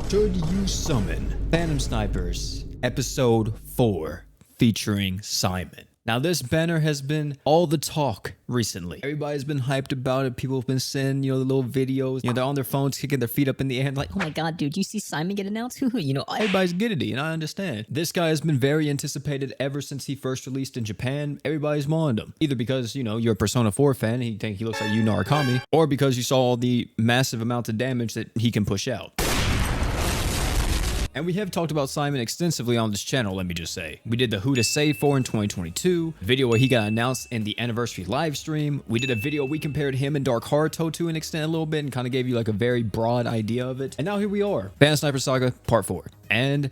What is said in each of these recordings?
Should you summon Phantom Snipers Episode 4 featuring Simon? Now, this banner has been all the talk recently. Everybody's been hyped about it. People have been sending, the little videos. They're on their phones kicking their feet up in the air like, oh my god, dude, you see Simon get announced? Everybody's giddy, and I understand. This guy has been very anticipated ever since he first released in Japan. Everybody's wanted him. Either because, you're a Persona 4 fan and you think he looks like Yu Narukami, or because you saw all the massive amounts of damage that he can push out. And we have talked about Simon extensively on this channel, let me just say. We did the Who to Save For in 2022, video where he got announced in the anniversary live stream. We did a video we compared him and Dark Haruto to an extent a little bit and kind of gave you like a very broad idea of it. And now here we are, Phantom Sniper Saga Part 4. And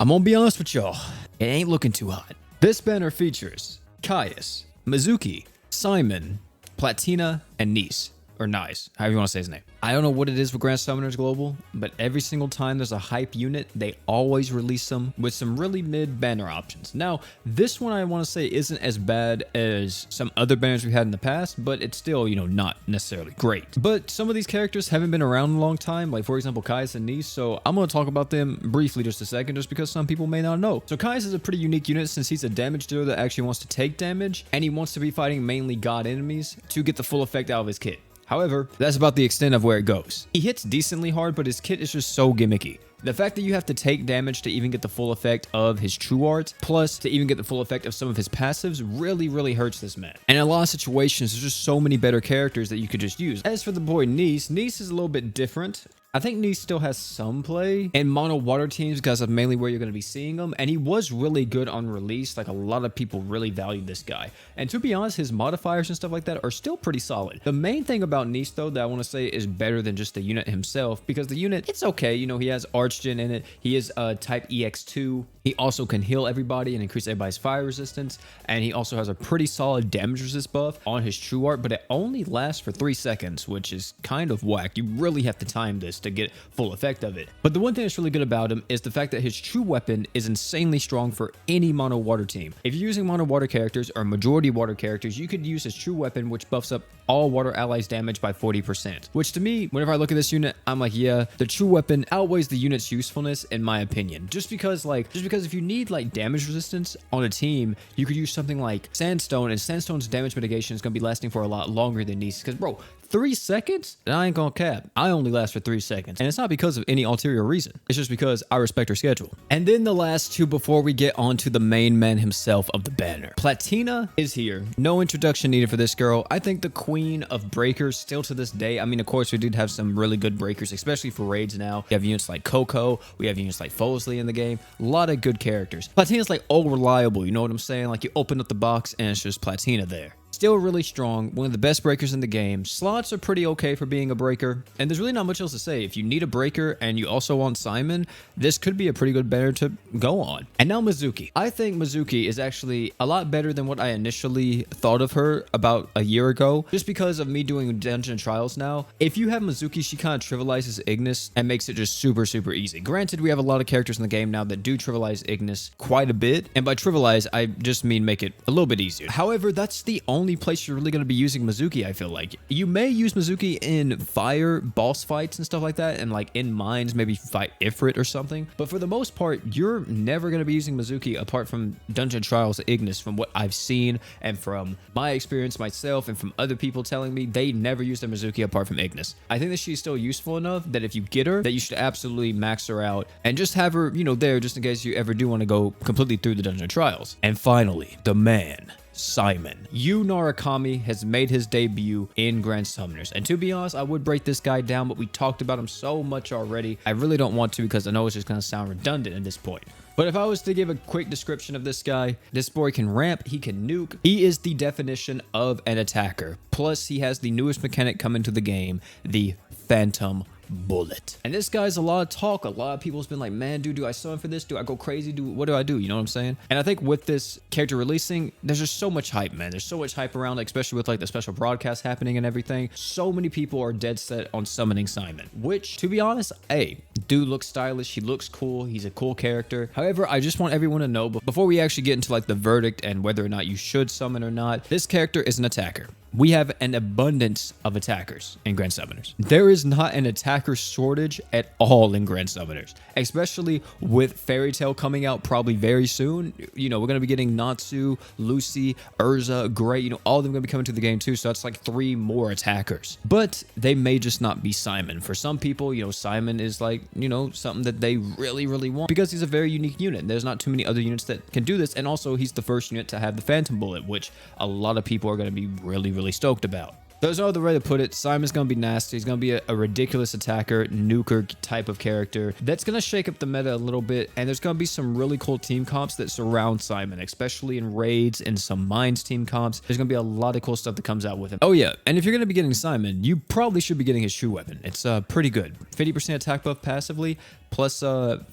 I'm gonna be honest with y'all, it ain't looking too hot. This banner features Caius, Mizuki, Simon, Platina, and Nice. Or Nice, however you want to say his name. I don't know what it is with Grand Summoners Global, but every single time there's a hype unit, they always release them with some really mid banner options. Now, this one I want to say isn't as bad as some other banners we've had in the past, but it's still, not necessarily great. But some of these characters haven't been around in a long time, like for example, Caius and Nice, so I'm going to talk about them briefly just a second, just because some people may not know. So Caius is a pretty unique unit since he's a damage dealer that actually wants to take damage, and he wants to be fighting mainly god enemies to get the full effect out of his kit. However, that's about the extent of where it goes. He hits decently hard, but his kit is just so gimmicky. The fact that you have to take damage to even get the full effect of his true art, plus to even get the full effect of some of his passives, really hurts this man. And in a lot of situations, there's just so many better characters that you could just use. As for the boy Nice is a little bit different. I think Nice still has some play in mono water teams because of mainly where you're going to be seeing him. And he was really good on release. Like, a lot of people really valued this guy. And to be honest, his modifiers and stuff like that are still pretty solid. The main thing about Nice, though, that I want to say is better than just the unit himself, because the unit, it's okay. He has Archgen in it. He is type EX2. He also can heal everybody and increase everybody's fire resistance. And he also has a pretty solid damage resist buff on his true art, but it only lasts for 3 seconds, which is kind of whack. You really have to time this to get full effect of it. But the one thing that's really good about him is the fact that his true weapon is insanely strong for any mono water team. If you're using mono water characters or majority water characters, you could use his true weapon, which buffs up all water allies damage by 40%. Which to me, whenever I look at this unit, I'm like, yeah, the true weapon outweighs the unit's usefulness in my opinion. Just because if you need like damage resistance on a team, you could use something like Sandstone, and Sandstone's damage mitigation is going to be lasting for a lot longer than Nice. Because bro, 3 seconds? And I ain't gonna cap. I only last for 3 seconds. And it's not because of any ulterior reason. It's just because I respect her schedule. And then the last two before we get on to the main man himself of the banner. Platina is here. No introduction needed for this girl. I think the queen of breakers still to this day. I mean, of course, we did have some really good breakers, especially for raids now. We have units like Coco. We have units like Fosley in the game. A lot of good characters. Platina's like all reliable. You know what I'm saying? Like, you open up the box and it's just Platina there. Still really strong, one of the best breakers in the game. Slots are pretty okay for being a breaker, and there's really not much else to say. If you need a breaker and you also want Simon, this could be a pretty good banner to go on. And now Mizuki. I think Mizuki is actually a lot better than what I initially thought of her about a year ago, just because of me doing dungeon trials now. If you have Mizuki, she kind of trivializes Ignis and makes it just super easy. Granted, we have a lot of characters in the game now that do trivialize Ignis quite a bit, and by trivialize, I just mean make it a little bit easier. However, that's the only place you're really going to be using Mizuki. I feel like you may use Mizuki in fire boss fights and stuff like that, and like in mines maybe fight Ifrit or something, but for the most part you're never going to be using Mizuki apart from dungeon trials Ignis, from what I've seen and from my experience myself and from other people telling me they never use their Mizuki apart from Ignis. I think that she's still useful enough that if you get her, that you should absolutely max her out and just have her there just in case you ever do want to go completely through the dungeon trials. And finally, the man, Simon. Yu Narukami has made his debut in Grand Summoners, and to be honest, I would break this guy down, but we talked about him so much already. I really don't want to, because I know it's just going to sound redundant at this point. But if I was to give a quick description of this guy, this boy can ramp, he can nuke. He is the definition of an attacker. Plus, he has the newest mechanic coming to the game, the Phantom Bullet. And this guy's a lot of talk. A lot of people's been like, man, dude, do I summon for this? Do I go crazy? What do I do? You know what I'm saying? And I think with this character releasing, there's just so much hype, man. There's so much hype around, especially with like the special broadcast happening and everything. So many people are dead set on summoning Simon, which, to be honest, hey, dude looks stylish. He looks cool. He's a cool character. However, I just want everyone to know, before we actually get into like the verdict and whether or not you should summon or not, this character is an attacker. we have an abundance of attackers in Grand Summoners. There is not an attacker shortage at all in Grand Summoners, especially with Fairy Tail coming out probably very soon. You know, we're going to be getting Natsu, Lucy, Urza, Gray, you know, all of them going to be coming to the game too. So that's like 3 more attackers, but they may just not be Simon. For some people, you know, Simon is like, you know, something that they really, really want because he's a very unique unit. There's not too many other units that can do this. And also he's the first unit to have the Phantom Bullet, which a lot of people are going to be really, really stoked about. There's no other way to put it. Simon's going to be nasty. He's going to be a ridiculous attacker, nuker type of character. That's going to shake up the meta a little bit. And there's going to be some really cool team comps that surround Simon, especially in raids and some mines team comps. There's going to be a lot of cool stuff that comes out with him. Oh yeah, and if you're going to be getting Simon, you probably should be getting his shoe weapon. It's pretty good. 50% attack buff passively, plus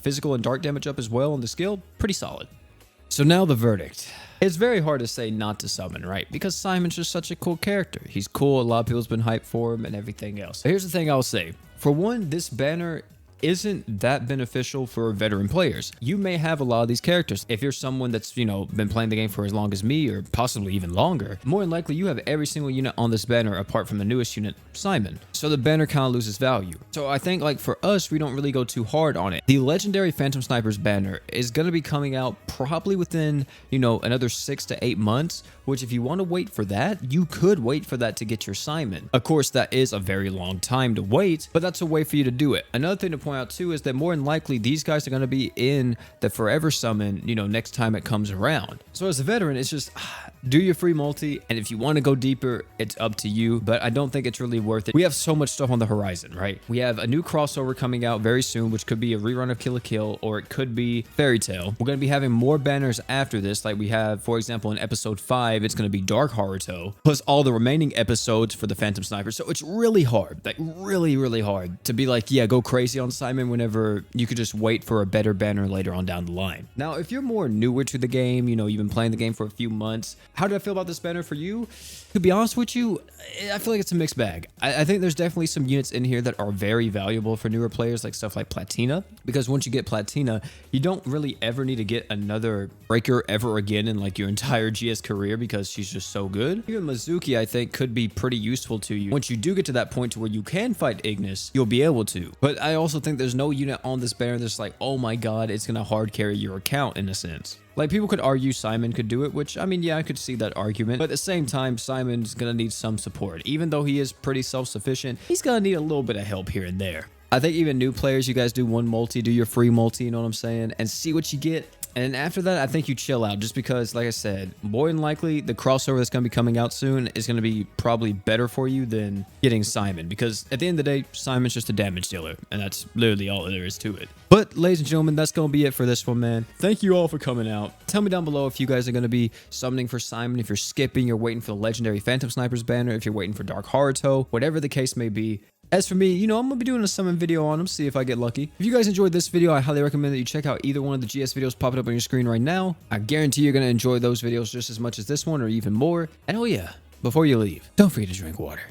physical and dark damage up as well on the skill. Pretty solid. So now the verdict. It's very hard to say not to summon, right? Because Simon's just such a cool character. He's cool. A lot of people's been hyped for him and everything else. But here's the thing I'll say. For one, this banner isn't that beneficial for veteran players. You may have a lot of these characters. If you're someone that's, you know, been playing the game for as long as me or possibly even longer, more than likely you have every single unit on this banner apart from the newest unit, Simon. So the banner kind of loses value. So I think like for us, we don't really go too hard on it. The legendary Phantom Snipers banner is going to be coming out probably within, you know, another 6 to 8 months, which if you want to wait for that, you could wait for that to get your Simon. Of course, that is a very long time to wait, but that's a way for you to do it. Another thing to point out too is that more than likely these guys are going to be in the forever summon, you know, next time it comes around. So as a veteran, it's just do your free multi, and if you want to go deeper, it's up to you, but I don't think it's really worth it. We have so much stuff on the horizon, right? We have a new crossover coming out very soon, which could be a rerun of Kill la Kill, or it could be Fairy Tail. We're going to be having more banners after this, like we have, for example, in episode 5, it's going to be Dark Haruto, plus all the remaining episodes for the Phantom Sniper. So it's really hard, like really, really hard to be like, yeah, go crazy on Simon whenever you could just wait for a better banner later on down the line. Now, if you're more newer to the game, you know, you've been playing the game for a few months, how do I feel about this banner for you? To be honest with you, I feel like it's a mixed bag. I think there's definitely some units in here that are very valuable for newer players, like stuff like Platina, because once you get Platina, you don't really ever need to get another Breaker ever again in like your entire GS career because she's just so good. Even Mizuki, I think, could be pretty useful to you. Once you do get to that point to where you can fight Ignis, you'll be able to. But I also think there's no unit on this banner that's like, oh my god, it's gonna hard carry your account in a sense. Like, people could argue Simon could do it, which, I mean, yeah, I could see that argument. But at the same time, Simon's gonna need some support. Even though he is pretty self-sufficient, he's gonna need a little bit of help here and there. I think even new players, you guys do one multi, do your free multi, you know what I'm saying? And see what you get. And after that, I think you chill out just because, like I said, more than likely the crossover that's going to be coming out soon is going to be probably better for you than getting Simon, because at the end of the day, Simon's just a damage dealer, and that's literally all there is to it. But ladies and gentlemen, that's going to be it for this one, man. Thank you all for coming out. Tell me down below if you guys are going to be summoning for Simon, if you're skipping, you're waiting for the legendary Phantom Snipers banner, if you're waiting for Dark Haruto, whatever the case may be. As for me, you know, I'm going to be doing a summon video on them, see if I get lucky. If you guys enjoyed this video, I highly recommend that you check out either one of the GS videos popping up on your screen right now. I guarantee you're going to enjoy those videos just as much as this one or even more. And oh yeah, before you leave, don't forget to drink water.